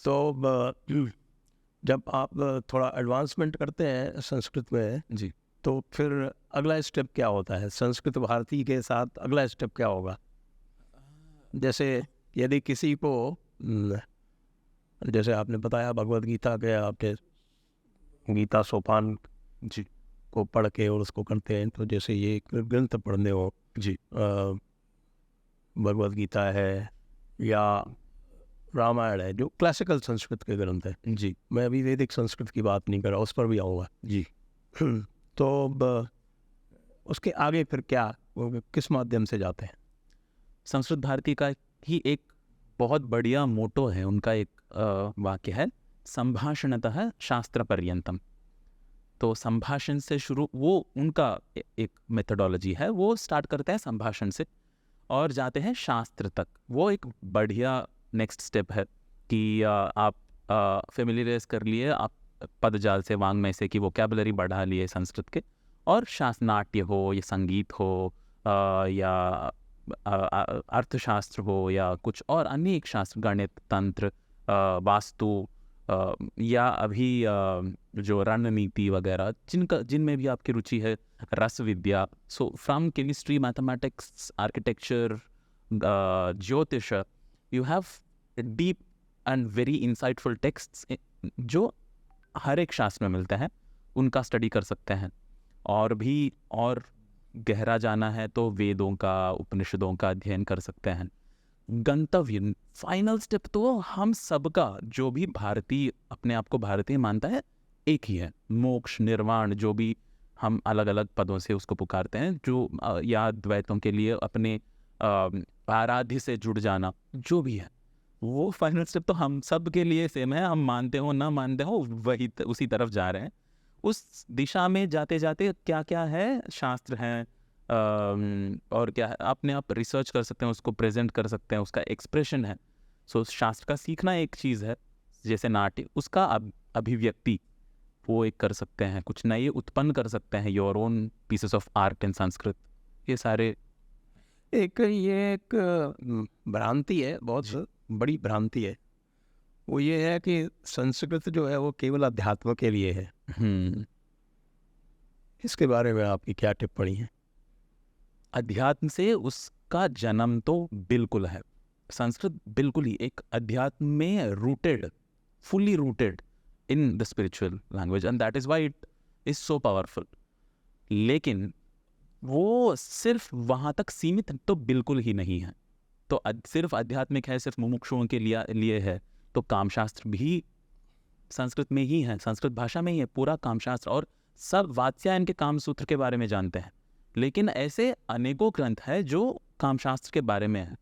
तो जब आप थोड़ा एडवांसमेंट करते हैं संस्कृत में, जी। तो फिर अगला स्टेप क्या होता है? संस्कृत भारती के साथ अगला स्टेप क्या होगा? जैसे यदि किसी को जैसे आपने बताया भगवद गीता के आपके गीता सोपान जी। को पढ़ के और उसको करते हैं, तो जैसे ये एक ग्रंथ पढ़ने हो, जी। भगवद गीता है या रामायण है, जो क्लासिकल संस्कृत के ग्रंथ है। जी। मैं अभी वैदिक संस्कृत की बात नहीं कर रहा, उस पर भी आऊँगा। जी। तो उसके आगे फिर क्या, वो किस माध्यम से जाते हैं? संस्कृत भारती का ही एक बहुत बढ़िया मोटो है, उनका एक वाक्य है, संभाषणतः शास्त्र पर्यंतम। तो संभाषण से शुरू, वो उनका एक मेथोडोलॉजी है, वो स्टार्ट करते हैं संभाषण से और जाते हैं शास्त्र तक। वो एक बढ़िया नेक्स्ट स्टेप है कि आप फेमिलियराइज कर लिए, आप पदजाल से, वांग्मय से, कि वोकैबुलरी बढ़ा लिए संस्कृत के, और शास्त्र, नाट्य हो या संगीत हो या अर्थशास्त्र हो या कुछ और अनेक शास्त्र, गणित, तंत्र, वास्तु, या अभी जो रणनीति वगैरह, जिनमें भी आपकी रुचि है, रस विद्या, so from chemistry, mathematics, architecture, ज्योतिष, you have deep and very insightful texts जो हर एक शास्त्र में मिलते हैं, उनका स्टडी कर सकते हैं। और भी और गहरा जाना है तो वेदों का, उपनिषदों का अध्ययन कर सकते हैं। गंतव्य, फाइनल स्टेप तो हम सबका, जो भी भारतीय अपने आप को भारतीय मानता है, एक ही है, मोक्ष, निर्वाण, जो भी हम अलग अलग पदों से उसको पुकारते हैं, जो या द्वैतों के लिए अपने आराध्य से जुड़ जाना, जो भी है, वो फाइनल स्टेप तो हम सब के लिए सेम है। हम मानते हो ना मानते हो, वही उसी तरफ जा रहे हैं। उस दिशा में जाते जाते क्या क्या है, शास्त्र हैं, और क्या है, अपने आप रिसर्च कर सकते हैं, उसको प्रेजेंट कर सकते हैं, उसका एक्सप्रेशन है। सो शास्त्र का सीखना एक चीज़ है, जैसे नाट्य, उसका अभिव्यक्ति वो एक कर सकते हैं, कुछ नए उत्पन्न कर सकते हैं, your own pieces of art in Sanskrit, ये सारे। ये एक भ्रांति है, बहुत बड़ी भ्रांति है। वो ये है कि संस्कृत जो है वो केवल अध्यात्म के लिए है। इसके बारे में आपकी क्या टिप्पणी है? अध्यात्म से उसका जन्म तो बिल्कुल है। संस्कृत बिल्कुल ही एक अध्यात्म में rooted, fully rooted in the spiritual language, and that is why it is so powerful. लेकिन वो सिर्फ वहाँ तक सीमित तो बिल्कुल ही नहीं है। तो सिर्फ आध्यात्मिक है, सिर्फ मुमुक्षुओं के लिए है, तो कामशास्त्र भी संस्कृत में ही है, संस्कृत भाषा में ही है पूरा कामशास्त्र, और सब वात्स्यायन के कामसूत्र के बारे में जानते हैं। लेकिन ऐसे अनेकों ग्रंथ है जो कामशास्त्र के बारे में है।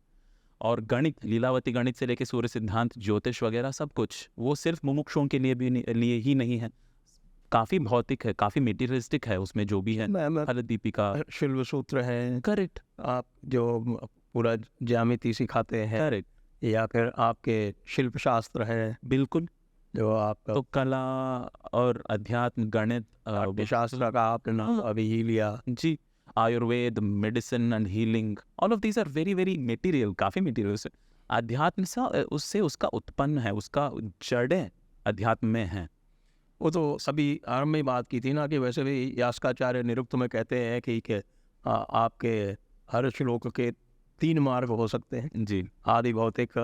और गणित, लीलावती गणित से लेके सूर्य सिद्धांत, ज्योतिष वगैरह सब कुछ, वो सिर्फ मुमुक्षुओं के लिए ही नहीं है, काफ़ी भौतिक है, काफ़ी मेटीरियलिस्टिक है, उसमें जो भी है, फल दीपिका, शिल्प सूत्र है, करेक्ट, आप जो पूरा ज्यामिति सिखाते हैं, करेक्ट, या फिर आपके शिल्प शास्त्र है, बिल्कुल, जो आपका तो कला और अध्यात्म, गणित, शास्त्र का आपने नाम अभी ही लिया। जी, Ayurveda, medicine and healing, all of these are very very material, काफ़ी मटेरियल से अध्यात्म सा, उससे उसका उत्पन्न है, उसका जड़ें अध्यात्म में हैं। वो तो सभी आरंभ में बात की थी ना, कि वैसे भी यास्काचार्य निरुक्त में कहते हैं कि आपके हर श्लोक के 3 मार्ग हो सकते हैं, जी, आदि भौतिक,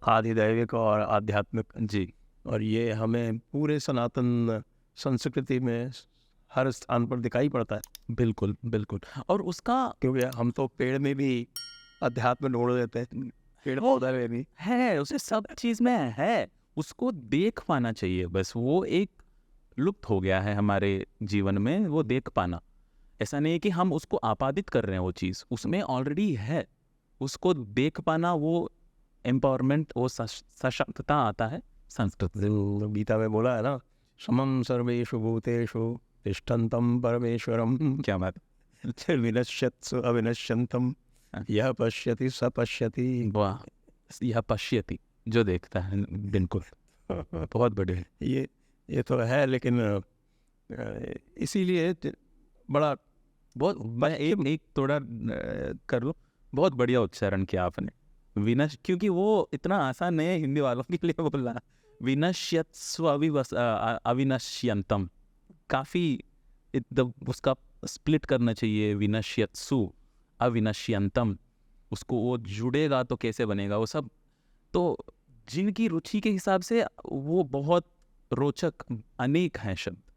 आदि दैविक और आध्यात्मिक। जी, और ये हमें पूरे सनातन संस्कृति में हर स्थान पर दिखाई पड़ता है, बिल्कुल, बिल्कुल, और उसका क्योंकि हम तो पेड़ में भी अध्यात्म ढूंढ लेते हैं, पेड़ पौधे में भी है, उसे सब चीज़ में है, उसको देख पाना चाहिए बस। वो एक लुप्त हो गया है हमारे जीवन में, वो देख पाना। ऐसा नहीं है कि हम उसको आपादित कर रहे हैं, वो चीज़ उसमें ऑलरेडी है, उसको देख पाना, वो एम्पावरमेंट, वो सशक्तता आता है संस्कृत से। गीता में बोला है ना, समम सर्वेषु भूतेषु तिष्ठन्तं परमेश्वरम, क्या बात, विनश्यत्सु अविनश्यन्तं, यह पश्यति स पश्यति। वाह, यह पश्यति, जो देखता है, बिल्कुल, बहुत बड़े है। ये तो है, लेकिन इसीलिए बड़ा बहुत, मैं एक थोड़ा कर लूँ, बहुत बढ़िया उच्चारण किया आपने, क्योंकि वो इतना आसान नहीं है हिंदी वालों के लिए बोलना। विनश्यत्सु अविनश्यंतम, काफ़ी एकदम उसका स्प्लिट करना चाहिए। विनश्यत्सु अविनश्यंतम, उसको वो जुड़ेगा तो कैसे बनेगा वो सब। तो जिनकी रुचि के हिसाब से वो बहुत रोचक अनेक हैं शब्द।